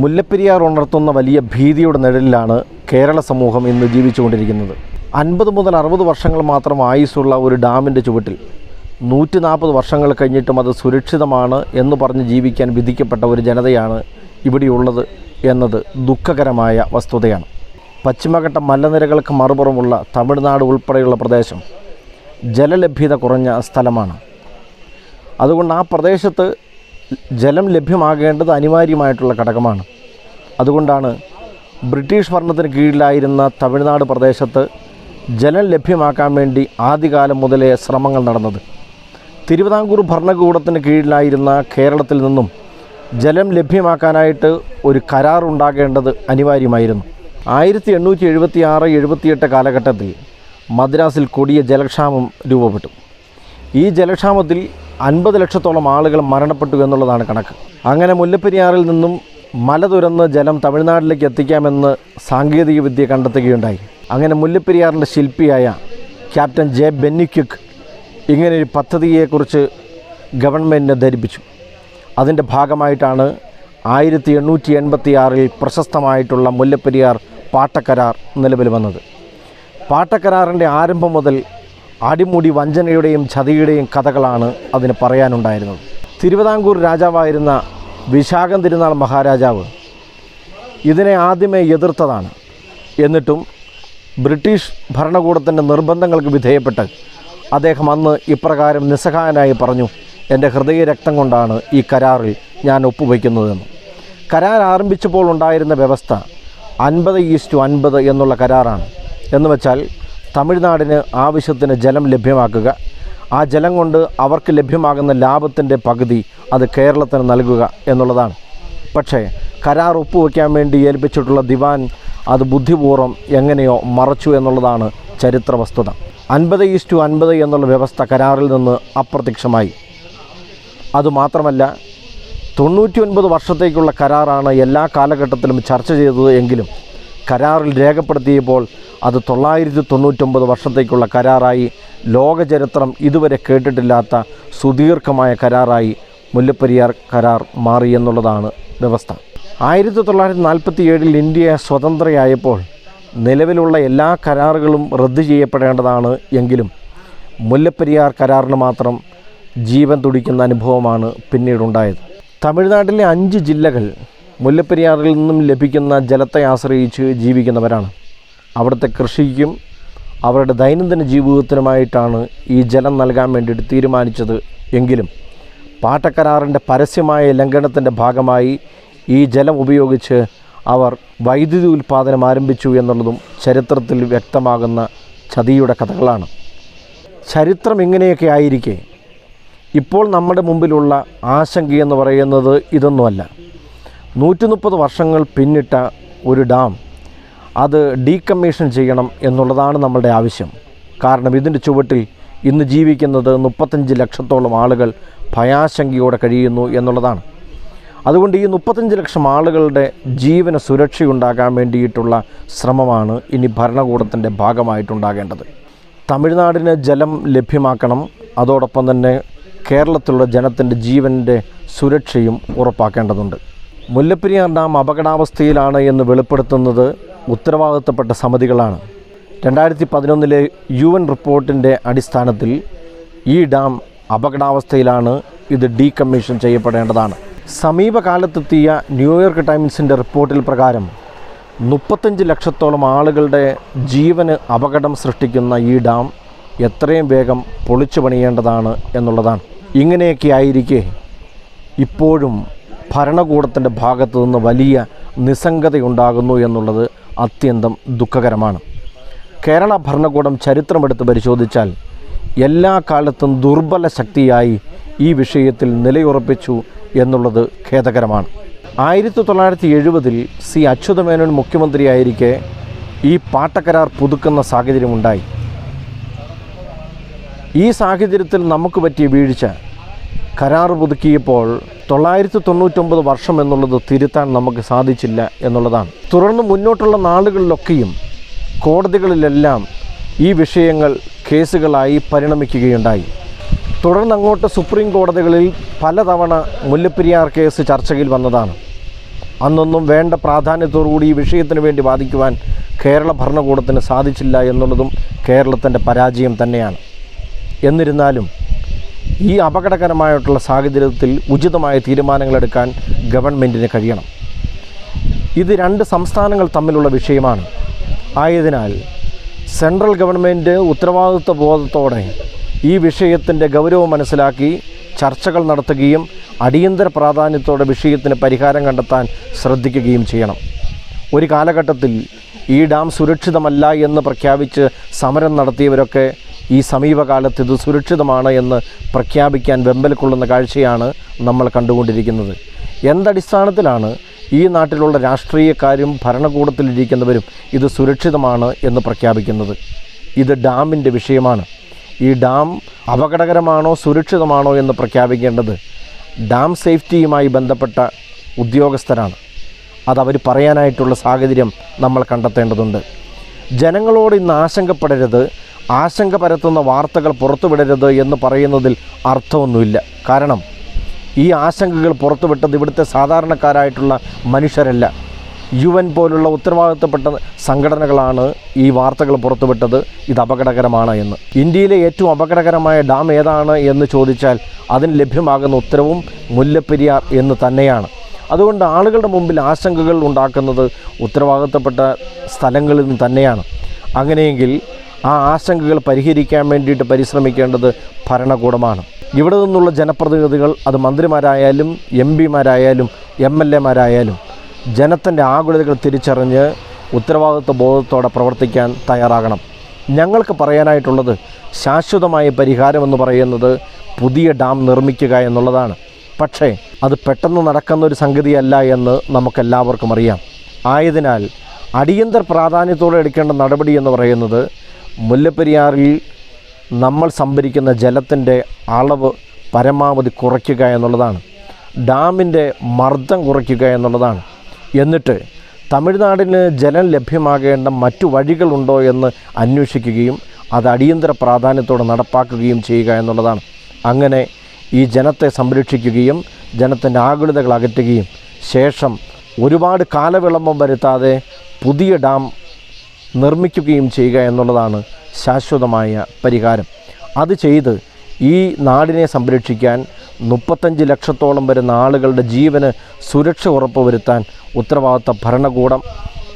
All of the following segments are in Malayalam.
മുല്ലപ്പെരിയാർ ഉണർത്തുന്ന വലിയ ഭീതിയുടെ നിഴലിലാണ് കേരള സമൂഹം ഇന്ന് ജീവിച്ചുകൊണ്ടിരിക്കുന്നത്. 50 മുതൽ 60 വർഷങ്ങൾ മാത്രം ആയുസ്സുള്ള ഒരു ഡാമിൻ്റെ ചുവട്ടിൽ 140 വർഷങ്ങൾ കഴിഞ്ഞിട്ടും അത് സുരക്ഷിതമാണ് എന്ന് പറഞ്ഞ് ജീവിക്കാൻ വിധിക്കപ്പെട്ട ഒരു ജനതയാണ് ഇവിടെയുള്ളത് എന്നത് ദുഃഖകരമായ വസ്തുതയാണ്. പശ്ചിമഘട്ട മലനിരകൾക്ക് മറുപുറമുള്ള തമിഴ്നാട് ഉൾപ്പെടെയുള്ള പ്രദേശം ജലലഭ്യത കുറഞ്ഞ സ്ഥലമാണ്. അതുകൊണ്ട് ആ പ്രദേശത്ത് ജലം ലഭ്യമാകേണ്ടത് അനിവാര്യമായിട്ടുള്ള ഘടകമാണ്. അതുകൊണ്ടാണ് ബ്രിട്ടീഷ് ഭരണത്തിന് കീഴിലായിരുന്ന തമിഴ്നാട് പ്രദേശത്ത് ജലം ലഭ്യമാക്കാൻ വേണ്ടി ആദ്യകാലം മുതലേ ശ്രമങ്ങൾ നടന്നത്. തിരുവിതാംകൂർ ഭരണകൂടത്തിന് കീഴിലായിരുന്ന കേരളത്തിൽ നിന്നും ജലം ലഭ്യമാക്കാനായിട്ട് ഒരു കരാർ ഉണ്ടാകേണ്ടത് അനിവാര്യമായിരുന്നു. 1876-78 കാലഘട്ടത്തിൽ മദ്രാസിൽ കൊടിയ ജലക്ഷാമം രൂപപ്പെട്ടു. ഈ ജലക്ഷാമത്തിൽ 50 ലക്ഷത്തോളം ആളുകൾ മരണപ്പെട്ടു എന്നുള്ളതാണ് കണക്ക്. അങ്ങനെ മുല്ലപ്പെരിയാറിൽ നിന്നും മല തുരന്ന് ജലം തമിഴ്നാട്ടിലേക്ക് എത്തിക്കാമെന്ന് സാങ്കേതിക വിദ്യ കണ്ടെത്തുകയുണ്ടായി. അങ്ങനെ മുല്ലപ്പെരിയാറിൻ്റെ ശില്പിയായ ക്യാപ്റ്റൻ ജെ ബെന്നിക്വിക് ഇങ്ങനെയൊരു പദ്ധതിയെക്കുറിച്ച് ഗവൺമെൻറ്റിനെ ധരിപ്പിച്ചു. അതിൻ്റെ ഭാഗമായിട്ടാണ് 1886 പ്രശസ്തമായിട്ടുള്ള മുല്ലപ്പെരിയാർ പാട്ടക്കരാർ നിലവിൽ വന്നത്. പാട്ടക്കരാറിൻ്റെ ആരംഭം മുതൽ അടിമുടി വഞ്ചനയുടെയും ചതിയുടെയും കഥകളാണ് അതിന് പറയാനുണ്ടായിരുന്നത്. തിരുവിതാംകൂർ രാജാവായിരുന്ന വിശാഖം തിരുനാൾ മഹാരാജാവ് ഇതിനെ ആദ്യമേ എതിർത്തതാണ്. എന്നിട്ടും ബ്രിട്ടീഷ് ഭരണകൂടത്തിൻ്റെ നിർബന്ധങ്ങൾക്ക് വിധേയപ്പെട്ട് അദ്ദേഹം അന്ന് ഇപ്രകാരം നിസ്സഹായനായി പറഞ്ഞു, എൻ്റെ ഹൃദയരക്തം കൊണ്ടാണ് ഈ കരാറിൽ ഞാൻ ഒപ്പുവയ്ക്കുന്നതെന്ന്. കരാർ ആരംഭിച്ചപ്പോൾ ഉണ്ടായിരുന്ന വ്യവസ്ഥ 50:50 എന്നുള്ള കരാറാണ്. എന്ന് വെച്ചാൽ തമിഴ്നാടിന് ആവശ്യത്തിന് ജലം ലഭ്യമാക്കുക, ആ ജലം കൊണ്ട് അവർക്ക് ലഭ്യമാകുന്ന ലാഭത്തിൻ്റെ പകുതി അത് കേരളത്തിന് നൽകുക എന്നുള്ളതാണ്. പക്ഷേ കരാർ ഒപ്പുവയ്ക്കാൻ വേണ്ടി ഏൽപ്പിച്ചിട്ടുള്ള ദിവാൻ അത് ബുദ്ധിപൂർവ്വം എങ്ങനെയോ മറച്ചു എന്നുള്ളതാണ് ചരിത്ര വസ്തുത. 50:50 എന്നുള്ള വ്യവസ്ഥ കരാറിൽ നിന്ന് അപ്രത്യക്ഷമായി. അതുമാത്രമല്ല, 99 വർഷത്തേക്കുള്ള കരാറാണ് എല്ലാ കാലഘട്ടത്തിലും ചർച്ച ചെയ്തത് എങ്കിലും കരാറിൽ രേഖപ്പെടുത്തിയപ്പോൾ അത് 999 വർഷത്തേക്കുള്ള കരാറായി ലോകചരിത്രം ഇതുവരെ കേട്ടിട്ടില്ലാത്ത സുദീർഘമായ കരാറായി മുല്ലപ്പെരിയാർ കരാർ മാറി എന്നുള്ളതാണ് വ്യവസ്ഥ. 1947 ഇന്ത്യ സ്വതന്ത്രയായപ്പോൾ നിലവിലുള്ള എല്ലാ കരാറുകളും റദ്ദു ചെയ്യപ്പെടേണ്ടതാണ്. എങ്കിലും മുല്ലപ്പെരിയാർ കരാറിന് മാത്രം ജീവൻ തുടിക്കുന്ന അനുഭവമാണ് പിന്നീടുണ്ടായത്. തമിഴ്നാട്ടിലെ 5 ജില്ലകൾ മുല്ലപ്പെരിയാറിൽ നിന്നും ലഭിക്കുന്ന ജലത്തെ ആശ്രയിച്ച് ജീവിക്കുന്നവരാണ്. അവിടുത്തെ കൃഷിക്കും അവരുടെ ദൈനംദിന ജീവിതത്തിനുമായിട്ടാണ് ഈ ജലം നൽകാൻ വേണ്ടിയിട്ട് തീരുമാനിച്ചത്. എങ്കിലും പാട്ടക്കരാറിൻ്റെ പരസ്യമായ ലംഘനത്തിൻ്റെ ഭാഗമായി ഈ ജലം ഉപയോഗിച്ച് അവർ വൈദ്യുതി ഉൽപ്പാദനം ആരംഭിച്ചു എന്നുള്ളതും ചരിത്രത്തിൽ വ്യക്തമാകുന്ന ചതിയുടെ കഥകളാണ്. ചരിത്രം ഇങ്ങനെയൊക്കെ ആയിരിക്കെ ഇപ്പോൾ നമ്മുടെ മുമ്പിലുള്ള ആശങ്കയെന്ന് പറയുന്നത് ഇതൊന്നുമല്ല. 130 വർഷങ്ങൾ പിന്നിട്ട ഒരു ഡാം അത് ഡീകമ്മീഷൻ ചെയ്യണം എന്നുള്ളതാണ് നമ്മളുടെ ആവശ്യം. കാരണം ഇതിൻ്റെ ചുവട്ടിൽ ഇന്ന് ജീവിക്കുന്നത് 35 ലക്ഷത്തോളം ആളുകൾ ഭയാശങ്കയോടെ കഴിയുന്നു എന്നുള്ളതാണ്. അതുകൊണ്ട് ഈ 35 ലക്ഷം ആളുകളുടെ ജീവന സുരക്ഷയുണ്ടാകാൻ വേണ്ടിയിട്ടുള്ള ശ്രമമാണ് ഇനി ഭരണകൂടത്തിൻ്റെ ഭാഗമായിട്ടുണ്ടാകേണ്ടത്. തമിഴ്നാടിന് ജലം ലഭ്യമാക്കണം, അതോടൊപ്പം തന്നെ കേരളത്തിലുള്ള ജനത്തിൻ്റെ ജീവൻ്റെ സുരക്ഷയും ഉറപ്പാക്കേണ്ടതുണ്ട്. മുല്ലപ്പെരിയാർ ഡാം അപകടാവസ്ഥയിലാണ് എന്ന് വെളിപ്പെടുത്തുന്നത് ഉത്തരവാദിത്തപ്പെട്ട സമിതികളാണ്. 2011 UN റിപ്പോർട്ടിൻ്റെ അടിസ്ഥാനത്തിൽ ഈ ഡാം അപകടാവസ്ഥയിലാണ്, ഇത് ഡീകമ്മീഷൻ ചെയ്യപ്പെടേണ്ടതാണ്. സമീപകാലത്തെത്തിയ ന്യൂയോർക്ക് ടൈംസിൻ്റെ റിപ്പോർട്ടിൽ പ്രകാരം 35 ലക്ഷത്തോളം ആളുകളുടെ ജീവന് അപകടം സൃഷ്ടിക്കുന്ന ഈ ഡാം എത്രയും വേഗം പൊളിച്ചു പണിയേണ്ടതാണ് എന്നുള്ളതാണ്. ഇങ്ങനെയൊക്കെ ആയിരിക്കെ ഇപ്പോഴും ഭരണകൂടത്തിൻ്റെ ഭാഗത്തു നിന്ന് വലിയ നിസ്സംഗതയുണ്ടാകുന്നു എന്നുള്ളത് അത്യന്തം ദുഃഖകരമാണ്. കേരള ഭരണകൂടം ചരിത്രമെടുത്ത് പരിശോധിച്ചാൽ എല്ലാ കാലത്തും ദുർബല ശക്തിയായി ഈ വിഷയത്തിൽ നിലയുറപ്പിച്ചു എന്നുള്ളത് ഖേദകരമാണ്. 1970 സി അച്യുതമേനോൻ മുഖ്യമന്ത്രിയായിരിക്കെ ഈ പാട്ടക്കരാർ പുതുക്കുന്ന സാഹചര്യമുണ്ടായി. ഈ സാഹചര്യത്തിൽ നമുക്ക് പറ്റിയ വീഴ്ച, കരാർ പുതുക്കിയപ്പോൾ 999 വർഷം എന്നുള്ളത് തിരുത്താൻ നമുക്ക് സാധിച്ചില്ല എന്നുള്ളതാണ്. തുടർന്ന് മുന്നോട്ടുള്ള നാളുകളിലൊക്കെയും കോടതികളിലെല്ലാം ഈ വിഷയങ്ങൾ കേസുകളായി പരിണമിക്കുകയുണ്ടായി. തുടർന്നങ്ങോട്ട് സുപ്രീം കോടതികളിൽ പലതവണ മുല്ലപ്പെരിയാർ കേസ് ചർച്ചയിൽ വന്നതാണ്. അന്നൊന്നും വേണ്ട പ്രാധാന്യത്തോടുകൂടി ഈ വിഷയത്തിന് വേണ്ടി വാദിക്കുവാൻ കേരള ഭരണകൂടത്തിന് സാധിച്ചില്ല എന്നുള്ളതും കേരളത്തിൻ്റെ പരാജയം തന്നെയാണ്. എന്നിരുന്നാലും ഈ അപകടകരമായിട്ടുള്ള സാഹചര്യത്തിൽ ഉചിതമായ തീരുമാനങ്ങളെടുക്കാൻ ഗവൺമെൻറ്റിന് കഴിയണം. ഇത് രണ്ട് സംസ്ഥാനങ്ങൾ തമ്മിലുള്ള വിഷയമാണ്. ആയതിനാൽ സെൻട്രൽ ഗവൺമെൻറ് ഉത്തരവാദിത്വ ബോധത്തോടെ ഈ വിഷയത്തിൻ്റെ ഗൗരവം മനസ്സിലാക്കി ചർച്ചകൾ നടത്തുകയും അടിയന്തര പ്രാധാന്യത്തോടെ വിഷയത്തിന് പരിഹാരം കണ്ടെത്താൻ ശ്രദ്ധിക്കുകയും ചെയ്യണം. ഒരു കാലഘട്ടത്തിൽ ഈ ഡാം സുരക്ഷിതമല്ല എന്ന് പ്രഖ്യാപിച്ച് സമരം നടത്തിയവരൊക്കെ ഈ സമീപകാലത്ത് ഇത് സുരക്ഷിതമാണ് എന്ന് പ്രഖ്യാപിക്കാൻ വെമ്പൽ കൊള്ളുന്ന കാഴ്ചയാണ് നമ്മൾ കണ്ടുകൊണ്ടിരിക്കുന്നത്. എന്തടിസ്ഥാനത്തിലാണ് ഈ നാട്ടിലുള്ള രാഷ്ട്രീയക്കാരും ഭരണകൂടത്തിലിരിക്കുന്നവരും ഇത് സുരക്ഷിതമാണ് എന്ന് പ്രഖ്യാപിക്കുന്നത്? ഇത് ഡാമിൻ്റെ വിഷയമാണ്. ഈ ഡാം അപകടകരമാണോ സുരക്ഷിതമാണോ എന്ന് പ്രഖ്യാപിക്കേണ്ടത് ഡാം സേഫ്റ്റിയുമായി ബന്ധപ്പെട്ട ഉദ്യോഗസ്ഥരാണ്. അതവർ പറയാനായിട്ടുള്ള സാഹചര്യം നമ്മൾ കണ്ടെത്തേണ്ടതുണ്ട്. ജനങ്ങളോട് ഇന്ന് ആശങ്കപ്പെടരുത്, ആശങ്ക പരത്തുന്ന വാർത്തകൾ പുറത്തുവിടരുത് എന്ന് പറയുന്നതിൽ അർത്ഥമൊന്നുമില്ല. കാരണം ഈ ആശങ്കകൾ പുറത്തുവിട്ടത് ഇവിടുത്തെ സാധാരണക്കാരായിട്ടുള്ള മനുഷ്യരല്ല. UN പോലുള്ള ഉത്തരവാദിത്തപ്പെട്ട സംഘടനകളാണ് ഈ വാർത്തകൾ പുറത്തുവിട്ടത് ഇത് അപകടകരമാണ് എന്ന്. ഇന്ത്യയിലെ ഏറ്റവും അപകടകരമായ ഡാം ഏതാണ് എന്ന് ചോദിച്ചാൽ അതിന് ലഭ്യമാകുന്ന ഉത്തരവും മുല്ലപ്പെരിയാർ എന്ന് തന്നെയാണ്. അതുകൊണ്ട് ആളുകളുടെ മുമ്പിൽ ആശങ്കകൾ ഉണ്ടാക്കുന്നത് ഉത്തരവാദിത്തപ്പെട്ട സ്ഥലങ്ങളിൽ നിന്ന് തന്നെയാണ്. അങ്ങനെയെങ്കിൽ ആ ആശങ്കകൾ പരിഹരിക്കാൻ വേണ്ടിയിട്ട് പരിശ്രമിക്കേണ്ടത് ഭരണകൂടമാണ്. ഇവിടെ നിന്നുള്ള ജനപ്രതിനിധികൾ, അത് മന്ത്രിമാരായാലും MP-മാരായാലും MLA-മാരായാലും ജനത്തിൻ്റെ ആകുലതകൾ തിരിച്ചറിഞ്ഞ് ഉത്തരവാദിത്വ ബോധത്തോടെ പ്രവർത്തിക്കാൻ തയ്യാറാകണം. ഞങ്ങൾക്ക് പറയാനായിട്ടുള്ളത് ശാശ്വതമായ പരിഹാരമെന്ന് പറയുന്നത് പുതിയ ഡാം നിർമ്മിക്കുക എന്നുള്ളതാണ്. പക്ഷേ അത് പെട്ടെന്ന് നടക്കുന്ന ഒരു സംഗതിയല്ല എന്ന് നമുക്കെല്ലാവർക്കും അറിയാം. ആയതിനാൽ അടിയന്തര പ്രാധാന്യത്തോടെ എടുക്കേണ്ട നടപടി എന്ന് പറയുന്നത് മുല്ലപ്പെരിയാറിൽ നമ്മൾ സംഭരിക്കുന്ന ജലത്തിൻ്റെ അളവ് പരമാവധി കുറയ്ക്കുക എന്നുള്ളതാണ്. ഡാമിൻ്റെ മർദ്ദം കുറയ്ക്കുക എന്നുള്ളതാണ്. എന്നിട്ട് തമിഴ്നാടിന് ജലം ലഭ്യമാകേണ്ട മറ്റു വഴികളുണ്ടോ എന്ന് അന്വേഷിക്കുകയും അത് അടിയന്തര പ്രാധാന്യത്തോടെ നടപ്പാക്കുകയും ചെയ്യുക എന്നുള്ളതാണ്. അങ്ങനെ ഈ ജനത്തെ സംരക്ഷിക്കുകയും ജനത്തിൻ്റെ ആകുലതകൾ അകറ്റുകയും ശേഷം ഒരുപാട് കാലവിളംബം വരുത്താതെ പുതിയ ഡാം നിർമ്മിക്കുകയും ചെയ്യുക എന്നുള്ളതാണ് ശാശ്വതമായ പരിഹാരം. അത് ചെയ്ത് ഈ നാടിനെ സംരക്ഷിക്കാൻ 35 ലക്ഷത്തോളം വരുന്ന ആളുകളുടെ ജീവന് സുരക്ഷ ഉറപ്പുവരുത്താൻ ഉത്തരവാദിത്ത ഭരണകൂടം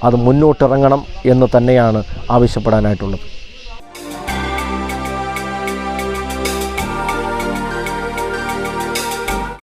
അത് മുന്നോട്ടിറങ്ങണം എന്ന് തന്നെയാണ് ആവശ്യപ്പെടാനായിട്ടുള്ളത്.